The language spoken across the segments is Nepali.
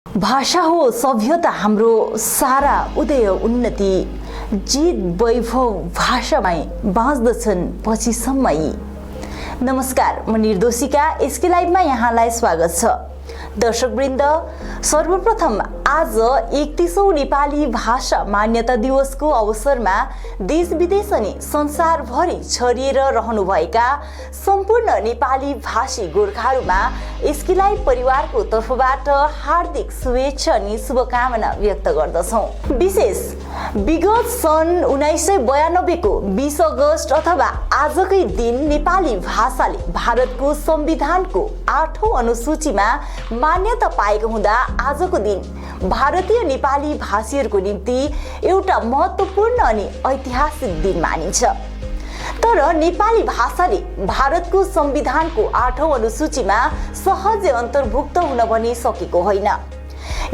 भाषा हो सभ्यता हाम्रो सारा उदय उन्नति जित वैभव भाषामै बाँच्दछन् पछिसम्म यी। नमस्कार, म निर्दोषिका एसके लाइभमा यहाँलाई स्वागत छ। दर्शकवृन्द, सर्वप्रथम आज 31औं नेपाली भाषा मान्यता दिवसको अवसरमा देश विदेश अनि संसारभरि छरिएर रहनुभएका सम्पूर्ण नेपाली भाषी गोर्खाहरूमा एसके लाइभ परिवारको तर्फबाट हार्दिक शुभेच्छा अनि शुभकामना व्यक्त गर्दछौँ। विशेष विगत सन् 1992 को 20 अगस्त अथवा आजकै दिन नेपाली भाषाले भारतको संविधानको 8औं अनुसूचीमा मान्यता पाएको हुँदा आजको दिन भारतीय नेपाली भाषीहरूको निम्ति एउटा महत्त्वपूर्ण अनि ऐतिहासिक दिन मानिन्छ। तर नेपाली भाषाले भारतको संविधानको 8औं अनुसूचीमा सहजै अन्तर्भुक्त हुन पनि सकेको होइन।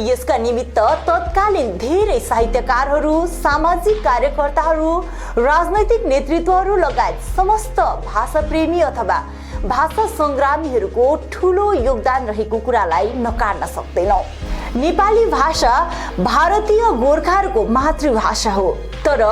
यसका निमित्त तत्कालीन धेरै साहित्यकारहरू, सामाजिक कार्यकर्ताहरू, राजनैतिक नेतृत्वहरू लगायत समस्त भाषाप्रेमी अथवा भाषा संग्रामीहरूको ठूलो योगदान रहेको कुरालाई नकार्न सक्दैनौँ। नेपाली भाषा भारतीय गोर्खाहरूको मातृभाषा हो, तर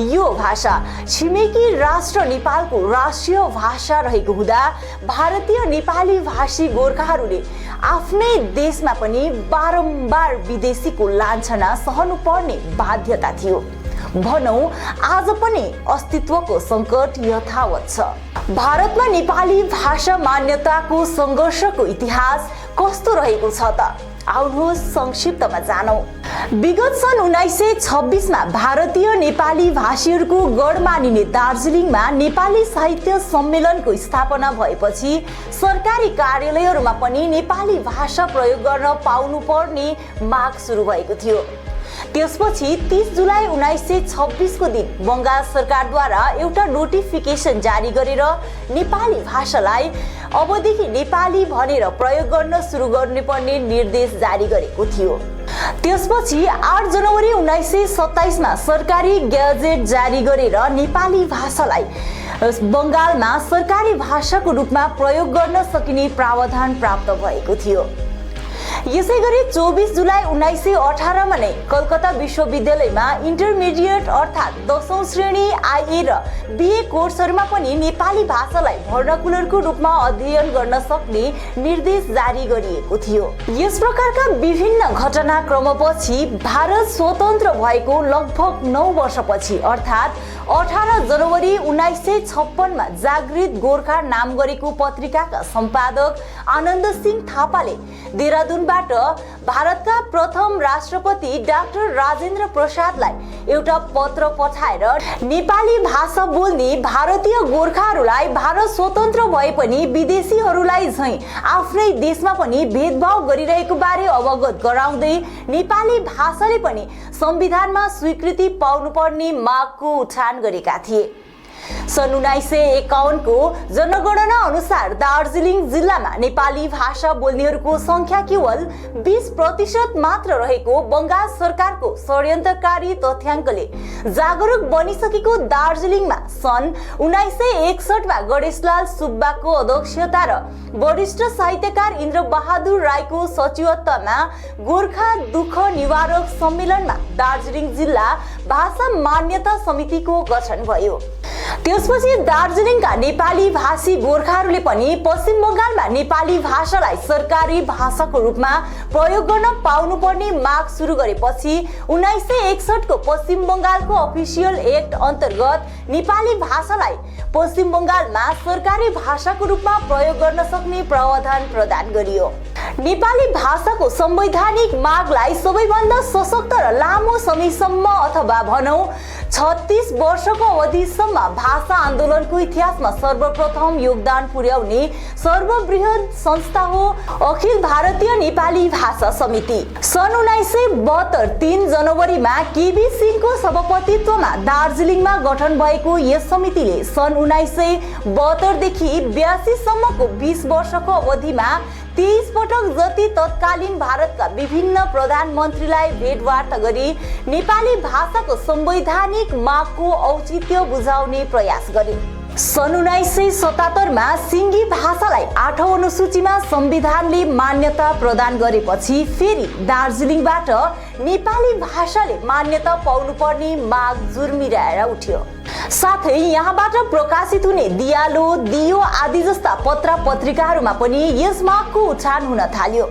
यो भाषा छिमेकी राष्ट्र नेपालको राष्ट्रिय भाषा रहेको हुँदा भारतीय नेपाली भाषी गोर्खाहरूले आफ्नै देशमा पनि बारम्बार विदेशीको लान्छना सहनुपर्ने बाध्यता थियो। भनौं, आज पनि अस्तित्वको सङ्कट यथावत छ। भारतमा नेपाली भाषा मान्यताको सङ्घर्षको इतिहास कस्तो रहेको छ त? आउनुहोस् संक्षिप्तमा जानौं। विगत सन् 1926 मा भारतीय नेपाली भाषीहरूको गढ मानिने दार्जिलिङमा नेपाली साहित्य सम्मेलनको स्थापना भएपछि सरकारी कार्यालयहरूमा पनि नेपाली भाषा प्रयोग गर्न पाउनुपर्ने माग सुरु भएको थियो। त्यसपछि 30 जुलाई 1926 को दिन बंगाल सरकारद्वारा एउटा नोटिफिकेसन जारी गरेर नेपाली भाषालाई अबदेखि नेपाली भनेर प्रयोग गर्न सुरु गर्नुपर्ने निर्देश जारी गरेको थियो। त्यसपछि 8 जनवरी 1927 मा सरकारी ग्याजेट जारी गरेर नेपाली भाषालाई बंगालमा सरकारी भाषाको रूपमा प्रयोग गर्न सकिने प्रावधान प्राप्त भएको थियो। यसैगरी 24 जुलाई 1918 मा नै कलकत्ता विश्वविद्यालयमा इन्टरमिडिएट अर्थात् 10औं श्रेणी आइए र बीए कोर्सहरूमा पनि नेपाली भाषालाई भर्नाकुलरको रूपमा अध्ययन गर्न सक्ने निर्देश जारी गरिएको थियो। यस प्रकारका विभिन्न घटनाक्रमपछि भारत स्वतन्त्र भएको लगभग 9 वर्षपछि अर्थात् 18 जनवरी 1956 मा जागृत गोर्खा नाम गरेको पत्रिकाका सम्पादक आनन्द सिंह थापाले देहरादूनबाट भारतका प्रथम राष्ट्रपति डाक्टर राजेन्द्र प्रसादलाई एउटा पत्र पठाएर नेपाली भाषा बोल्ने भारतीय गोर्खाहरूलाई भारत स्वतन्त्र भए पनि विदेशीहरूलाई झैं आफ्नै देशमा पनि भेदभाव गरिरहेको बारे अवगत गराउँदै नेपाली भाषाले पनि संविधानमा स्वीकृति पाउनुपर्ने मागको उठान गरेका थिए। सन् 1951 को जनगणना अनुसार दार्जिलिङ जिल्लामा नेपाली भाषा बोल्नेहरूको संख्या केवल 20% मात्र रहेको बंगाल सरकारको षड्यन्त्रकारी तथ्याङ्कले जागरुक बनिसकेको दार्जिलिङमा सन् 1961 मा गणेशलाल सुब्बाको अध्यक्षता र वरिष्ठ साहित्यकार इन्द्र बहादुर राईको सचिवत्वमा गोर्खा दुःख निवारक सम्मेलनमा दार्जिलिङ जिल्ला भाषा मान्यता समितिको गठन भयो। त्यसपछि दार्जिलिङका नेपाली भाषी गोर्खाहरूले पनि पश्चिम बंगालमा नेपाली भाषालाई सरकारी भाषाको रूपमा प्रयोग गर्न पाउनुपर्ने माग सुरु गरेपछि 1961 को पश्चिम बंगालको अफिसियल एक्ट अन्तर्गत नेपाली भाषालाई पश्चिम बंगालमा सरकारी भाषाको रूपमा प्रयोग गर्न सक्ने प्रावधान प्रदान गरियो। नेपाली भाषाको संवैधानिक मागलाई सबैभन्दा सशक्त र लामो समयसम्म अथवा भनौं 36 वर्षको अवधिसम्म भाषा आन्दोलनको इतिहासमा सर्वप्रथम योगदान पुर्याउने सर्वबृहत संस्था हो अखिल भारतीय नेपाली भाषा समिति। सन् 1972 3 जनवरीमा केबी सिंहको सभापतित्वमा दार्जिलिङमा गठन भएको यस समितिले सन् 1972 देखि 82 सम्मको 20 वर्षको अवधिमा 23 पटक जति तत्कालीन भारतका विभिन्न प्रधानमन्त्रीलाई भेटवार्ता गरी नेपाली भाषाको संवैधानिक मागको औचित्य बुझाउने प्रयास गरे। सन् 1977मा सिङ्गी भाषालाई 8औं अनुसूचीमा संविधानले मान्यता प्रदान गरेपछि फेरि दार्जिलिङबाट नेपाली भाषाले मान्यता पाउनुपर्ने माग जुर्मिरहेर उठ्यो। साथै यहाँबाट प्रकाशित हुने दियालो, दियो आदि जस्ता पत्र पत्रिकाहरूमा पनि यस मागको उठान हुन थाल्यो।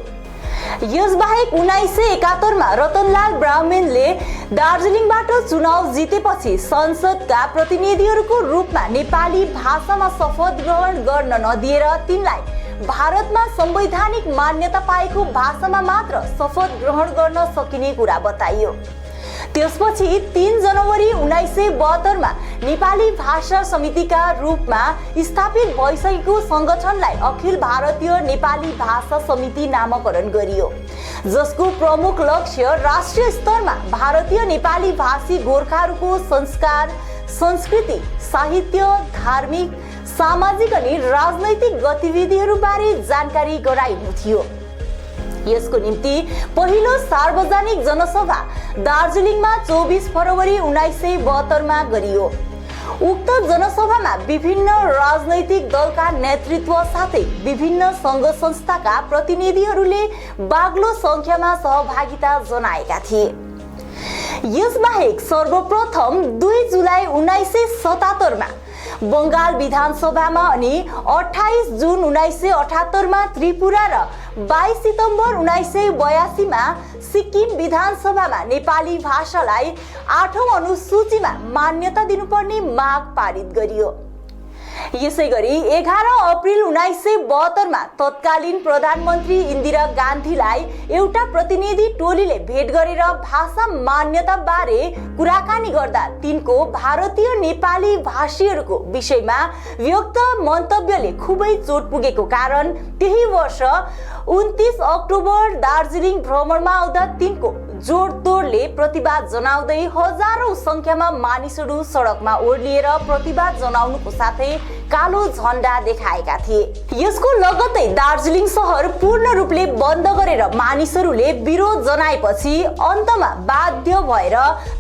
यसबाहेक 1971मा रतनलाल ब्राह्मणले दार्जिलिङबाट चुनाव जितेपछि संसदका प्रतिनिधिहरूको रूपमा नेपाली भाषामा शपथ ग्रहण गर्न नदिएर तिनलाई भारतमा संवैधानिक मान्यता पाएको भाषामा मात्र शपथ ग्रहण गर्न सकिने कुरा बताइयो। त्यसपछि 3 जनवरी 1972मा नेपाली भाषा समितिका रूपमा स्थापित भइसकेको संगठनलाई अखिल भारतीय नेपाली भाषा समिति नामकरण गरियो, जसको प्रमुख लक्ष्य राष्ट्रिय स्तरमा भारतीय नेपाली भाषी गोर्खाहरूको संस्कार, संस्कृति, साहित्य, धार्मिक, सामाजिक अनि राजनैतिक गतिविधिहरूबारे जानकारी गराइनु थियो। यसको निम्ति पहिलो सार्वजनिक जनसभा दार्जिलिङमा 24 फरवरी 1972मा गरियो। उक्त जनसभामा विभिन्न राजनैतिक दलका नेतृत्व साथै विभिन्न सङ्घ संस्थाका प्रतिनिधिहरूले बाक्लो संख्यामा सहभागिता जनाएका थिए। यसबाहेक सर्वप्रथम 2 जुलाई 1977मा बङ्गाल विधानसभामा अनि 28 जुन 1978मा त्रिपुरा र 22 सितम्बर 1982मा सिक्किम विधानसभामा नेपाली भाषालाई 8औं अनुसूचीमा मान्यता दिनुपर्ने माग पारित गरियो। यसैगरी 11 अप्रिल 1972मा तत्कालीन प्रधानमन्त्री इन्दिरा गान्धीलाई एउटा प्रतिनिधि टोलीले भेट गरेर भाषा मान्यता बारे कुराकानी गर्दा तिनको भारतीय नेपाली भाषीहरूको विषयमा व्यक्त मन्तव्यले खुबै चोट पुगेको कारण त्यही वर्ष 29 अक्टोबर दार्जिलिङ भ्रमणमा आउँदा तिनको जोडतोडले प्रतिवाद जनाउँदै हजारौं संख्यामा मानिसहरू सडकमा ओर्लिएर प्रतिवाद जनाउनुको साथै कालो झण्डा देखाएका थिए। यसको लगत्तै दार्जिलिङ शहर पूर्ण रूपले बन्द गरेर मानिसहरूले विरोध जनाएपछि अन्तमा बाध्य भएर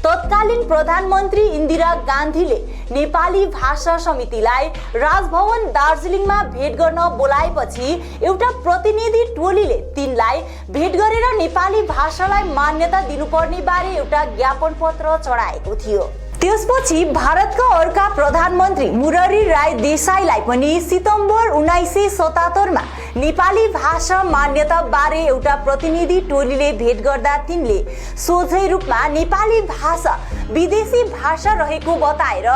तत्कालीन प्रधानमन्त्री इन्दिरा गान्धीले नेपाली भाषा समितिलाई राजभवन दार्जिलिङमा भेट गर्न बोलाएपछि एउटा प्रतिनिधि टोलीले तिनलाई भेट गरेर नेपाली भाषालाई मान्यता दिनुपर्ने बारे एउटा ज्ञापन पत्र चढाएको थियो। त्यसपछि भारतका अर्का प्रधानमन्त्री मुरारी राय देसाईलाई पनि सितम्बर 1977मा नेपाली भाषा मान्यता बारे एउटा प्रतिनिधि टोलीले भेट गर्दा तिनले सोझै रूपमा नेपाली भाषा विदेशी भाषा रहेको बताएर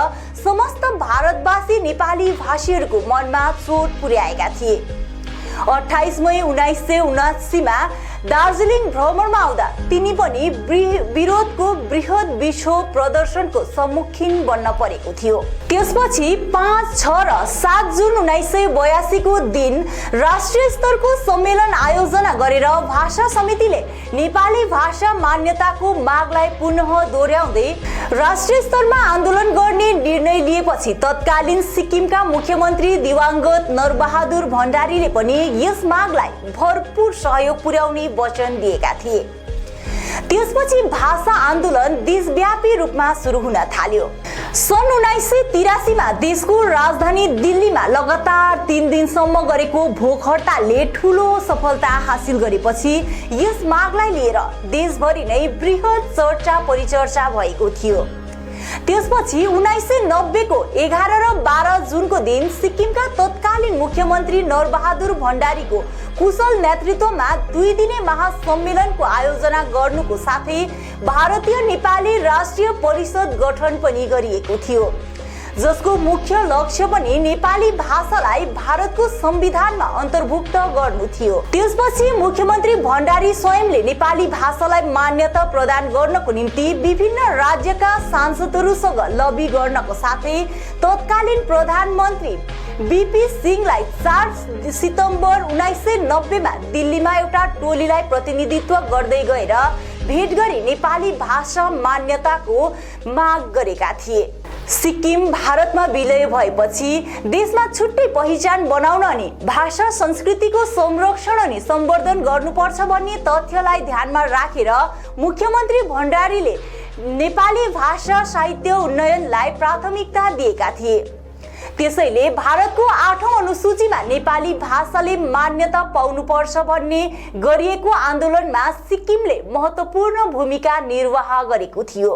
समस्त भारतवासी नेपाली भाषीहरूको मनमा चोट पुर्याएका थिए। 28 मई 1979मा दार्जिलिङ भ्रमणमा आउँदा तिनी पनि विरोधको बृहत विक्षोभ प्रदर्शनको सम्मुखीन बन्न परेको थियो। त्यसपछि 5, 6 र 7 जुन 1982 को दिन राष्ट्रिय स्तरको सम्मेलन आयोजना गरेर भाषा समितिले नेपाली भाषा मान्यताको मागलाई पुनः दोहोर्याउँदै राष्ट्रिय स्तरमा आन्दोलन गर्ने निर्णय लिएपछि तत्कालीन सिक्किमका मुख्यमन्त्री दिवंगत नरबहादुर भण्डारीले पनि यस मागलाई भरपूर सहयोग पुर्याउने वचन दिएका थिए। त्यसपछि भाषा आन्दोलन देशव्यापी रूपमा सुरु हुन थाल्यो। सन् 1983मा देशको राजधानी दिल्लीमा लगातार 3 दिनसम्म गरेको भोक हडतालले ठूलो सफलता हासिल गरेपछि यस मागलाई लिएर देशभरि नै बृहत चर्चा परिचर्चा भएको थियो। त्यसपछि 1990 को 11 र 12 जुनको दिन सिक्किमका तत्कालीन मुख्यमन्त्री नरबहादुर भण्डारीको कुशल नेतृत्वमा 2 दिने महासम्मेलनको आयोजना गर्नुको साथै भारतीय नेपाली राष्ट्रिय परिषद गठन पनि गरिएको थियो, जसको मुख्य लक्ष्य पनि नेपाली भाषालाई भारतको संविधानमा अन्तर्भुक्त गर्नु थियो। त्यसपछि मुख्यमन्त्री भण्डारी स्वयंले नेपाली भाषालाई मान्यता प्रदान गर्नको निम्ति विभिन्न राज्यका सांसदहरूसँग लबी गर्नको साथै तत्कालीन प्रधानमन्त्री बीपी सिंहलाई 4 सितम्बर 1990मा दिल्लीमा एउटा टोलीलाई प्रतिनिधित्व गर्दै गएर भेट गरी नेपाली भाषा मान्यताको माग गरेका थिए। सिक्किम भारतमा विलय भएपछि देशमा छुट्टै पहिचान बनाउन अनि भाषा संस्कृतिको संरक्षण अनि सम्वर्धन गर्नुपर्छ भन्ने तथ्यलाई ध्यानमा राखेर मुख्यमन्त्री भण्डारीले नेपाली भाषा साहित्य उन्नयनलाई प्राथमिकता दिएका थिए। त्यसैले भारतको 8औं अनुसूचीमा नेपाली भाषाले मान्यता पाउनुपर्छ भन्ने गरिएको आन्दोलनमा सिक्किमले महत्त्वपूर्ण भूमिका निर्वाह गरेको थियो।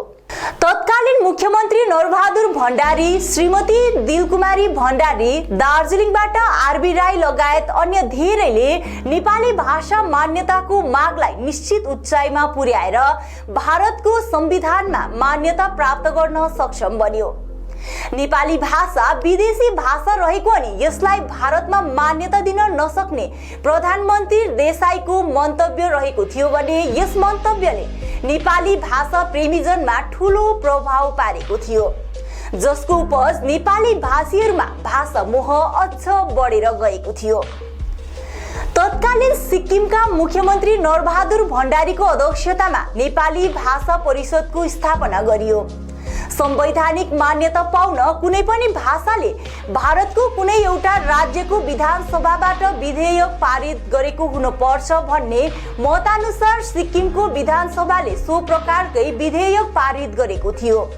तत्कालीन मुख्यमन्त्री नरबहादुर भण्डारी, श्रीमती दिलकुमारी भण्डारी, दार्जिलिङबाट आरबी राई लगायत अन्य धेरैले नेपाली भाषा मान्यताको मागलाई निश्चित उचाइमा पुर्याएर भारतको संविधानमा मान्यता प्राप्त गर्न सक्षम बन्यो। नेपाली भाषा विदेशी भाषा रहेको अनि यसलाई भारतमा मान्यता दिन नसक्ने प्रधानमन्त्री देसाईको मन्तव्य रहेको थियो भने यस मन्तव्यले नेपाली भाषा प्रेमीजनमा ठूलो प्रभाव पारेको थियो, जसको उपज नेपाली भाषीहरूमा भाषा मोह अझ बढेर गएको थियो। तत्कालीन सिक्किमका मुख्यमन्त्री नरबहादुर भण्डारीको अध्यक्षतामा नेपाली भाषा परिषदको स्थापना गरियो। संवैधानिक मान्यता पाउन कुनै पनि भाषाले भारतको कुनै एउटा राज्यको विधान सभाबाट विधेयक पारित गरेको हुनुपर्छ भन्ने मतानुसार सिक्किमको विधान सभाले सो प्रकारकै विधेयक पारित गरेको थियो।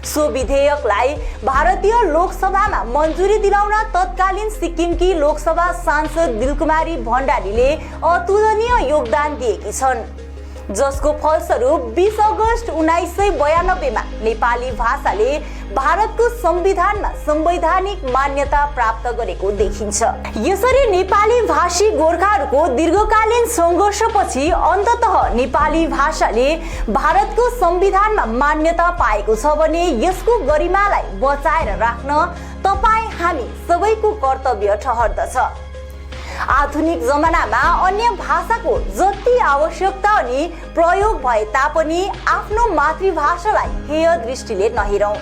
सो विधेयकलाई भारतीय लोकसभामा मन्जुरी दिलाउन तत्कालीन सिक्किमकी लोकसभा सांसद दिलकुमारी भण्डारीले अतुलनीय योगदान दिएकी छन्, जसको फलस्वरूप 20 अगस्त 1992 मा नेपाली भाषाले भारतको संविधानमा संवैधानिक मान्यता प्राप्त गरेको देखिन्छ। यसरी नेपाली भाषी गोर्खाहरूको दीर्घकालीन संघर्षपछि अन्ततः नेपाली भाषाले भारतको संविधानमा मान्यता पाएको छ भने यसको गरिमालाई बचाएर राख्न तपाईँ हामी सबैको कर्तव्य ठहर्दछ। आधुनिक जमानामा अन्य भाषाको जति आवश्यकता अनि प्रयोग भए तापनि आफ्नो मातृभाषालाई हेय दृष्टिले नहेरौं।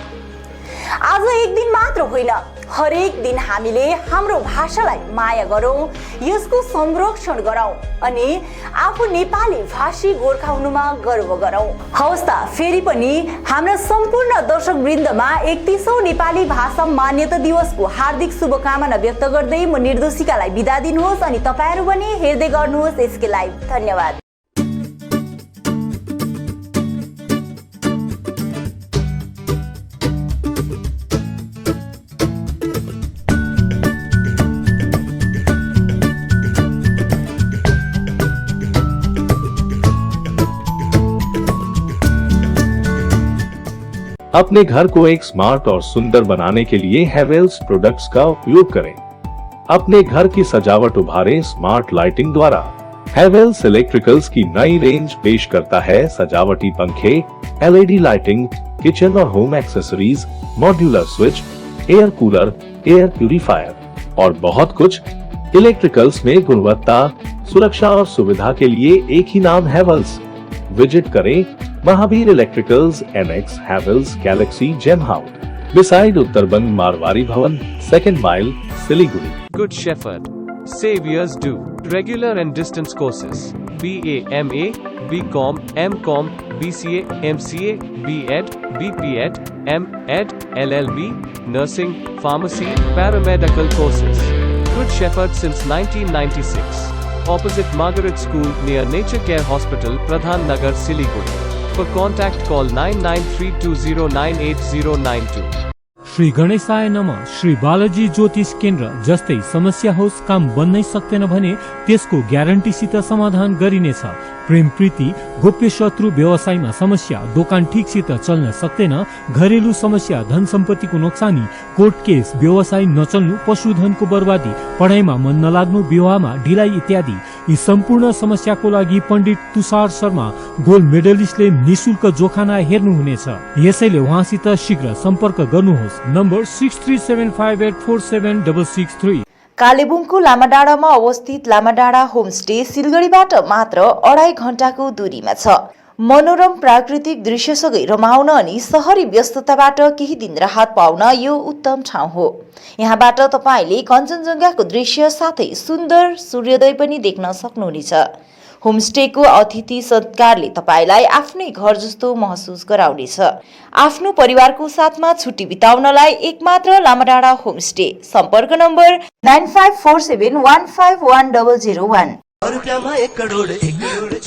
आज एक दिन मात्र होइन, हरेक दिन हामीले हाम्रो भाषालाई माया गरौं, यसको संरक्षण गरौं अनि आफू नेपाली भाषी गोर्खा हुनुमा गर्व गरौं। हवस् त, फेरि पनि हाम्रा सम्पूर्ण दर्शक वृन्दमा 31औं नेपाली भाषा मान्यता दिवसको हार्दिक शुभकामना व्यक्त गर्दै म निर्दोषिकालाई बिदा दिनुहोस् अनि तपाईहरु पनि हेर्दै गर्नुहोस् एसके लाइभ। धन्यवाद। अपने घर को एक स्मार्ट और सुंदर बनाने के लिए हेवेल्स प्रोडक्ट्स का उपयोग करें। अपने घर की सजावट उभारें स्मार्ट लाइटिंग द्वारा। हेवेल्स इलेक्ट्रिकल्स की नई रेंज पेश करता है सजावटी पंखे, एलईडी लाइटिंग, किचन और home accessories, modular switch, air cooler, air purifier और बहुत कुछ। इलेक्ट्रिकल्स में गुणवत्ता, सुरक्षा और सुविधा के लिए एक ही नाम हेवेल्स। विजिट करें Mahavir electricals, NX, Havells, Galaxy, Gem House, beside Uttarban Marwari Bhavan, 2nd mile, Siliguri. Good Shepherd. Saviors do regular and distance courses: BA, MA, BCom, MCom, BCA, MCA, BEd, BPed, MEd, LLB, nursing, pharmacy, paramedical courses. Good Shepherd since 1996. Opposite Margaret School near Nature Care Hospital, Pradhan Nagar, Siliguri. For contact call 9932098092. Shri गणेशाय नमः। श्री बालाजी ज्योतिष केन्द्र जस्तै समस्या होस् काम बन्नै सक्दैन भने त्यसको ग्यारेन्टीसित समाधान गरिनेछ। प्रेम प्रीति, गोप्य शत्रु, व्यवसायमा समस्या, दोकान ठिकसित चल्न सक्दैन, घरेलु समस्या, धन सम्पत्तिको नोक्सानी, कोर्ट केस, व्यवसाय नचल्नु, पशुधनको बर्बादी, पढाइमा मन नलाग्नु, विवाहमा ढिलाइ इत्यादि यी सम्पूर्ण समस्याको लागि पण्डित तुषार शर्मा गोल्ड मेडलिस्टले निशुल्क जोखाना हेर्नुहुनेछ। यसैले उहाँसित शीघ्र सम्पर्क गर्नुहोस्। नम्बर 6375847663। कालेबुङको लामाडाँडामा अवस्थित लामाडाँडा होमस्टे सिलगढीबाट मात्र 2.5 घण्टाको दूरीमा छ। मनोरम प्राकृतिक दृश्यसँगै रमाउन अनि शहरी व्यस्तताबाट केही दिन राहत पाउन यो उत्तम ठाउँ हो। यहाँबाट तपाईले कञ्चनजङ्घाको दृश्य साथै सुन्दर सूर्योदय पनि देख्न सक्नुहुनेछ। होमस्टेको अतिथि सत्कारले तपाईलाई आफ्नै घर जस्तो महसुस गराउनेछ। आफ्नो परिवारको साथमा छुट्टी बिताउनलाई एकमात्र लामाडाँडा होमस्टे। सम्पर्क नम्बर 9547151001। रुपयामा 1 करोड 1 करोड 1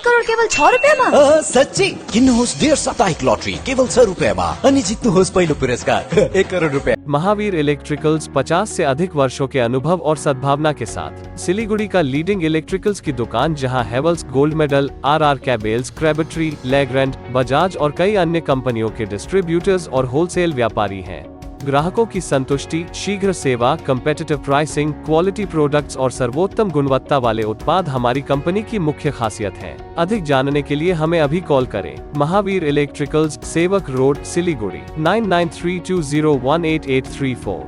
करोड केवल 6 रुपियाँमा? सच्ची किन्नुहोस् डेढ साप्ताहिक लटरी केवल 6 रुपयाँमा अनि जित्नुहोस् पहिलो पुरस्कार 1 करोड रुपया। महावीर इलेक्ट्रिकल्स 50 से अधिक वर्षों के अनुभव और सद्भावना के साथ सिलीगुड़ी का लीडिंग इलेक्ट्रिकल्स की दुकान, जहां Havells Gold Medal, RR Cables, Crabtree, Legrand, Bajaj और कई अन्य कंपनियों के डिस्ट्रीब्यूटर्स और होलसेल व्यापारी हैं। ग्राहकों की संतुष्टि, शीघ्र सेवा, कम्पेटिटिव प्राइसिंग, क्वालिटी प्रोडक्ट्स और सर्वोत्तम गुणवत्ता वाले उत्पाद हमारी कंपनी की मुख्य खासियत है। अधिक जानने के लिए हमें अभी कॉल करें। महावीर इलेक्ट्रिकल्स, सेवक रोड, सिलीगुड़ी 9932018834।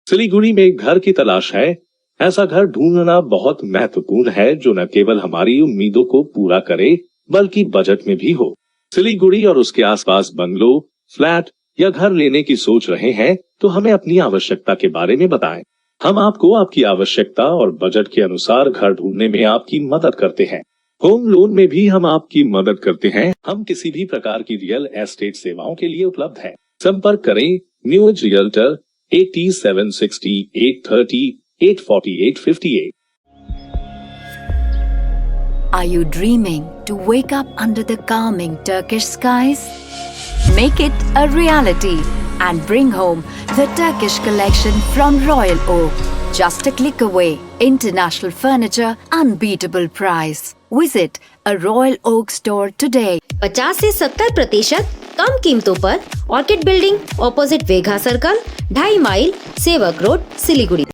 सिलीगुड़ी में एक घर की तलाश है? ऐसा घर ढूंढना बहुत महत्वपूर्ण है जो न केवल हमारी उम्मीदों को पूरा करे बल्कि बजट में भी हो। सिलीगुड़ी और उसके आसपास बंगलो, फ्लैट या घर लेने की सोच रहे हैं तो हमें अपनी आवश्यकता के बारे में बताएं। हम आपको आपकी आवश्यकता और बजट के अनुसार घर ढूंढने में आपकी मदद करते हैं। होम लोन में भी हम आपकी मदद करते हैं। हम किसी भी प्रकार की रियल एस्टेट सेवाओं के लिए उपलब्ध है। संपर्क करें new age realtor 8760 830 848 58। Are you dreaming to wake up under the calming Turkish skies? Make it a reality and bring home the Turkish collection from Royal Oak. Just a click away. International furniture, unbeatable price. Visit a Royal Oak store today. 50 से 70% कम कीमतों पर Orchid Building, opposite Vega Circle, 2.5 mile, Sevoke Road, Siliguri.